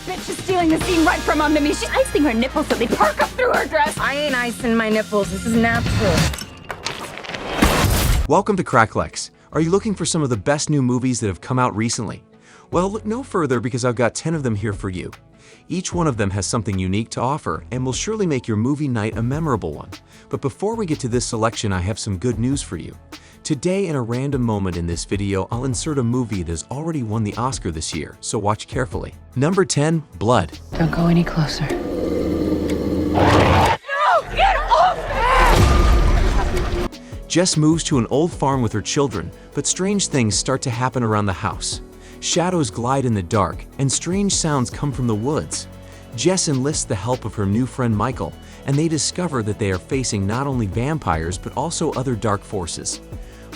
bitch is stealing the scene right from under me. She's icing her nipples so they perk up through her dress. I ain't icing my nipples. This is natural. Welcome to Cracklex. Are you looking for some of the best new movies that have come out recently? Well, look no further because I've got 10 of them here for you. Each one of them has something unique to offer and will surely make your movie night a memorable one. But before we get to this selection, I have some good news for you. Today, in a random moment in this video, I'll insert a movie that has already won the Oscar this year, so watch carefully. Number 10, Blood. Don't go any closer. No! Get off me! Jess moves to an old farm with her children, but strange things start to happen around the house. Shadows glide in the dark, and strange sounds come from the woods. Jess enlists the help of her new friend Michael, and they discover that they are facing not only vampires but also other dark forces.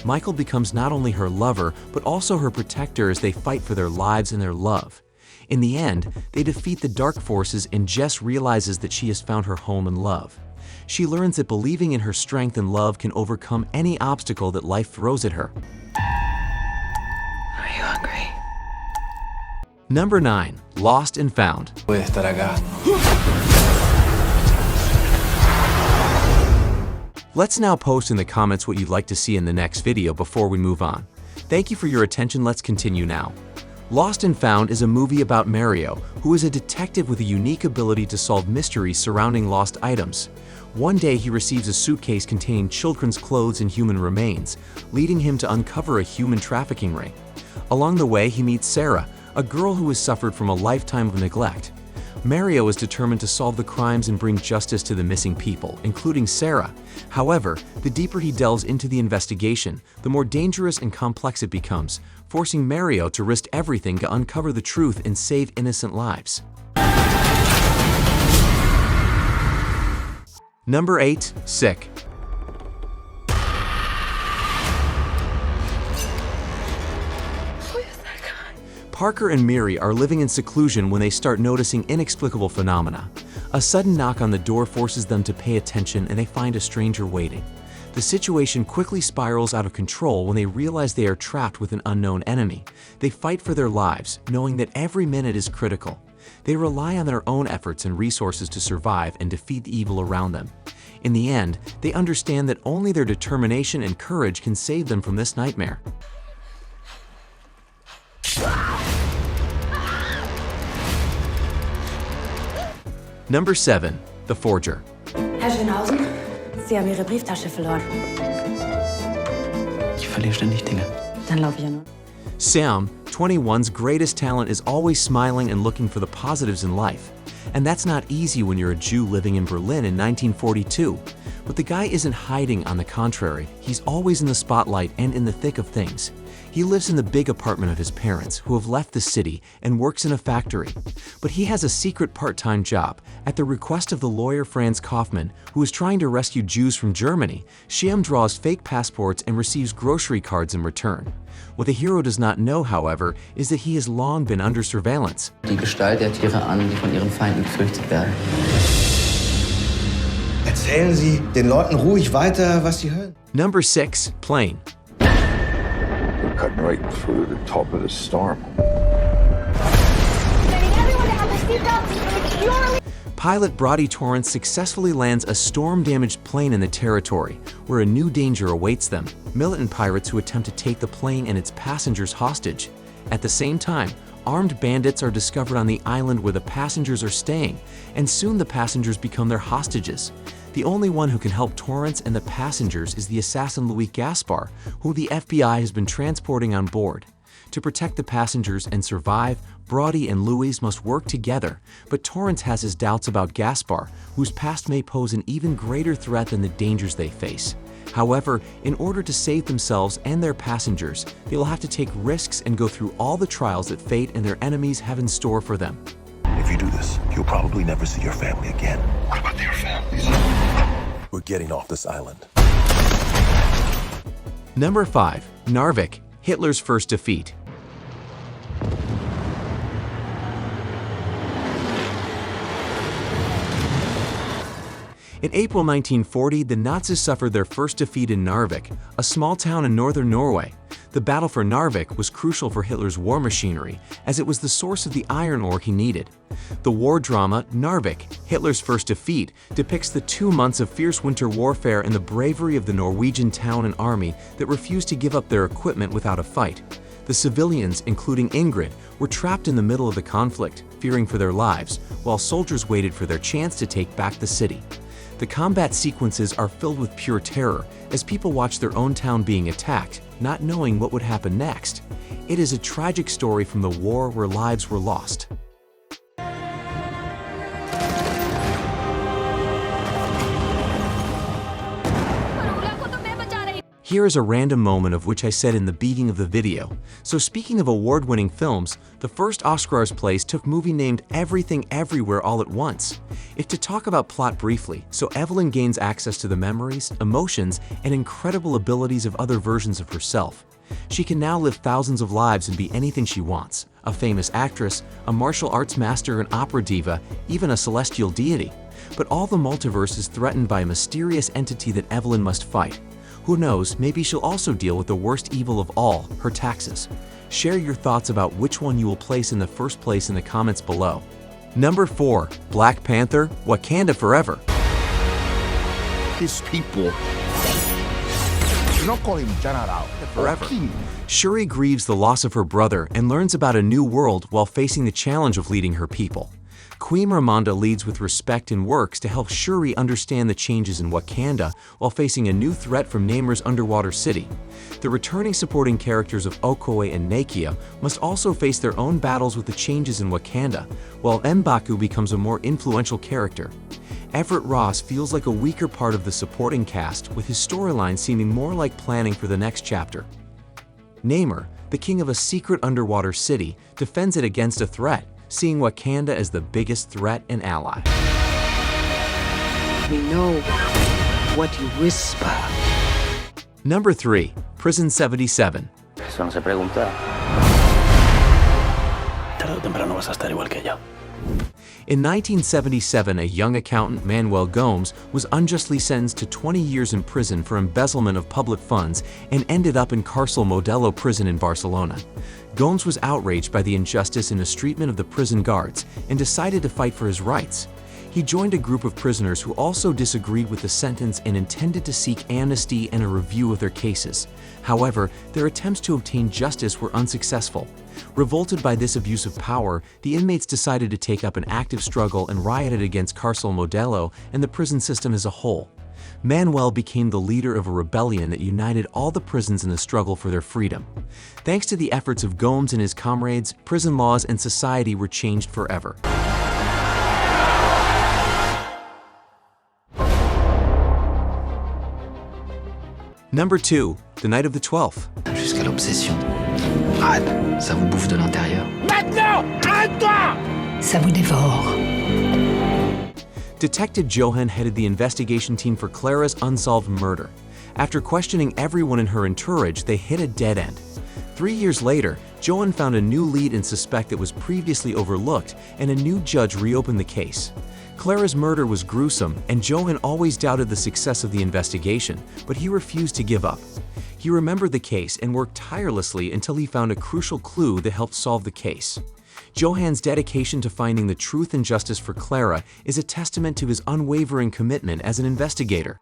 Michael becomes not only her lover, but also her protector as they fight for their lives and their love. In the end, they defeat the dark forces and Jess realizes that she has found her home and love. She learns that believing in her strength and love can overcome any obstacle that life throws at her. Are you hungry? Number 9, Lost and Found. Puede estar acá. Let's now post in the comments what you'd like to see in the next video before we move on. Thank you for your attention. Let's continue now. Lost and Found is a movie about Mario, who is a detective with a unique ability to solve mysteries surrounding lost items. One day he receives a suitcase containing children's clothes and human remains, leading him to uncover a human trafficking ring. Along the way, he meets Sarah, a girl who has suffered from a lifetime of neglect. Mario is determined to solve the crimes and bring justice to the missing people, including Sarah. However, the deeper he delves into the investigation, the more dangerous and complex it becomes, forcing Mario to risk everything to uncover the truth and save innocent lives. Number 8, Sick. Parker and Miri are living in seclusion when they start noticing inexplicable phenomena. A sudden knock on the door forces them to pay attention and they find a stranger waiting. The situation quickly spirals out of control when they realize they are trapped with an unknown enemy. They fight for their lives, knowing that every minute is critical. They rely on their own efforts and resources to survive and defeat the evil around them. In the end, they understand that only their determination and courage can save them from this nightmare. Number 7, The Forger. Herr Schönhausen, Sie haben Ihre Brieftasche verloren. Ich verliere ständig Dinge. Dann laufe ich ja nur. Sam, 21's greatest talent, is always smiling and looking for the positives in life. And that's not easy when you're a Jew living in Berlin in 1942. But the guy isn't hiding, on the contrary. He's always in the spotlight and in the thick of things. He lives in the big apartment of his parents, who have left the city, and works in a factory. But he has a secret part-time job. At the request of the lawyer Franz Kaufmann, who is trying to rescue Jews from Germany, Sam draws fake passports and receives grocery cards in return. What the hero does not know, however, is that he has long been under surveillance. Die Gestalt der Tiere an, die von ihren Feinden gefürchtet werden. Erzählen Sie den Leuten ruhig weiter, was sie hören. Number 6, Plane. We're cutting right through the top of the storm. Pilot Brody Torrance successfully lands a storm-damaged plane in the territory, where a new danger awaits them: militant pirates who attempt to take the plane and its passengers hostage. At the same time, armed bandits are discovered on the island where the passengers are staying, and soon the passengers become their hostages. The only one who can help Torrance and the passengers is the assassin Louis Gaspar, who the FBI has been transporting on board. To protect the passengers and survive, Brody and Louis must work together, but Torrance has his doubts about Gaspar, whose past may pose an even greater threat than the dangers they face. However, in order to save themselves and their passengers, they will have to take risks and go through all the trials that fate and their enemies have in store for them. If you do this, you'll probably never see your family again. What about their families? We're getting off this island. Number 5, Narvik, Hitler's first defeat. In April 1940, the Nazis suffered their first defeat in Narvik, a small town in northern Norway. The battle for Narvik was crucial for Hitler's war machinery, as it was the source of the iron ore he needed. The war drama Narvik, Hitler's First Defeat, depicts the 2 months of fierce winter warfare and the bravery of the Norwegian town and army that refused to give up their equipment without a fight. The civilians, including Ingrid, were trapped in the middle of the conflict, fearing for their lives, while soldiers waited for their chance to take back the city. The combat sequences are filled with pure terror as people watch their own town being attacked, not knowing what would happen next. It is a tragic story from the war where lives were lost. Here is a random moment of which I said in the beginning of the video. So speaking of award-winning films, the first Oscars place took movie named Everything Everywhere All at Once. If to talk about plot briefly, so Evelyn gains access to the memories, emotions, and incredible abilities of other versions of herself. She can now live thousands of lives and be anything she wants. A famous actress, a martial arts master, an opera diva, even a celestial deity. But all the multiverse is threatened by a mysterious entity that Evelyn must fight. Who knows, maybe she'll also deal with the worst evil of all, her taxes. Share your thoughts about which one you will place in the first place in the comments below. Number 4. Black Panther, Wakanda Forever. His people. Do not call him General Forever. or King. Shuri grieves the loss of her brother and learns about a new world while facing the challenge of leading her people. Queen Ramonda leads with respect and works to help Shuri understand the changes in Wakanda while facing a new threat from Namor's underwater city. The returning supporting characters of Okoye and Nakia must also face their own battles with the changes in Wakanda, while M'Baku becomes a more influential character. Everett Ross feels like a weaker part of the supporting cast, with his storyline seeming more like planning for the next chapter. Namor, the king of a secret underwater city, defends it against a threat, seeing Wakanda as the biggest threat and ally. We know what you whisper. Number 3. Prison 77. Eso no se pregunta. Tarde o temprano vas a estar igual que ella. In 1977, a young accountant, Manuel Gomes, was unjustly sentenced to 20 years in prison for embezzlement of public funds and ended up in Càrcel Modelo prison in Barcelona. Gomes was outraged by the injustice and mistreatment of the prison guards and decided to fight for his rights. He joined a group of prisoners who also disagreed with the sentence and intended to seek amnesty and a review of their cases. However, their attempts to obtain justice were unsuccessful. Revolted by this abuse of power, the inmates decided to take up an active struggle and rioted against Càrcel Modelo and the prison system as a whole. Manuel became the leader of a rebellion that united all the prisons in the struggle for their freedom. Thanks to the efforts of Gomes and his comrades, prison laws and society were changed forever. Number 2. The Night of the 12th. Jusqu'à l'obsession. Arrête, ça vous bouffe de l'intérieur. Ça vous dévore. Detective Johan headed the investigation team for Clara's unsolved murder. After questioning everyone in her entourage, they hit a dead end. 3 years later, Johan found a new lead and suspect that was previously overlooked, and a new judge reopened the case. Clara's murder was gruesome, and Johan always doubted the success of the investigation, but he refused to give up. He remembered the case and worked tirelessly until he found a crucial clue that helped solve the case. Johan's dedication to finding the truth and justice for Clara is a testament to his unwavering commitment as an investigator.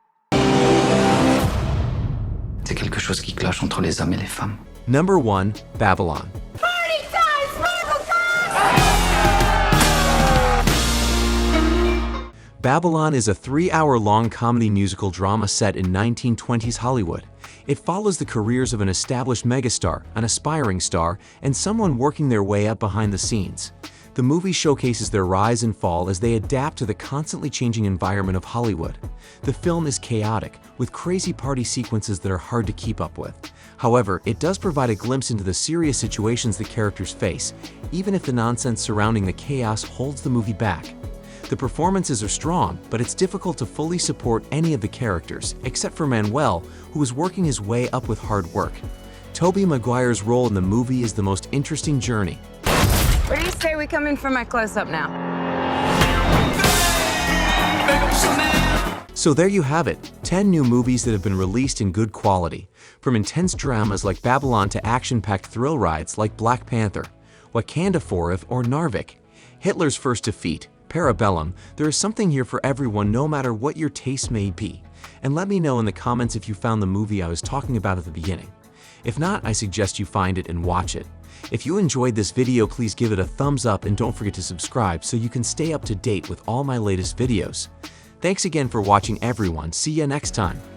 C'est quelque chose qui cloche entre les hommes et les femmes. Number 1. Babylon. Babylon is a 3-hour-long comedy musical drama set in 1920s Hollywood. It follows the careers of an established megastar, an aspiring star, and someone working their way up behind the scenes. The movie showcases their rise and fall as they adapt to the constantly changing environment of Hollywood. The film is chaotic, with crazy party sequences that are hard to keep up with. However, it does provide a glimpse into the serious situations the characters face, even if the nonsense surrounding the chaos holds the movie back. The performances are strong, but it's difficult to fully support any of the characters, except for Manuel, who is working his way up with hard work. Tobey Maguire's role in the movie is the most interesting journey. Where do you say we come in for my close-up now? So there you have it, 10 new movies that have been released in good quality. From intense dramas like Babylon to action-packed thrill rides like Black Panther, Wakanda Forever, or Narvik. Hitler's first defeat, Parabellum, there is something here for everyone no matter what your taste may be. And let me know in the comments if you found the movie I was talking about at the beginning. If not, I suggest you find it and watch it. If you enjoyed this video, please give it a thumbs up and don't forget to subscribe so you can stay up to date with all my latest videos. Thanks again for watching everyone, see ya next time.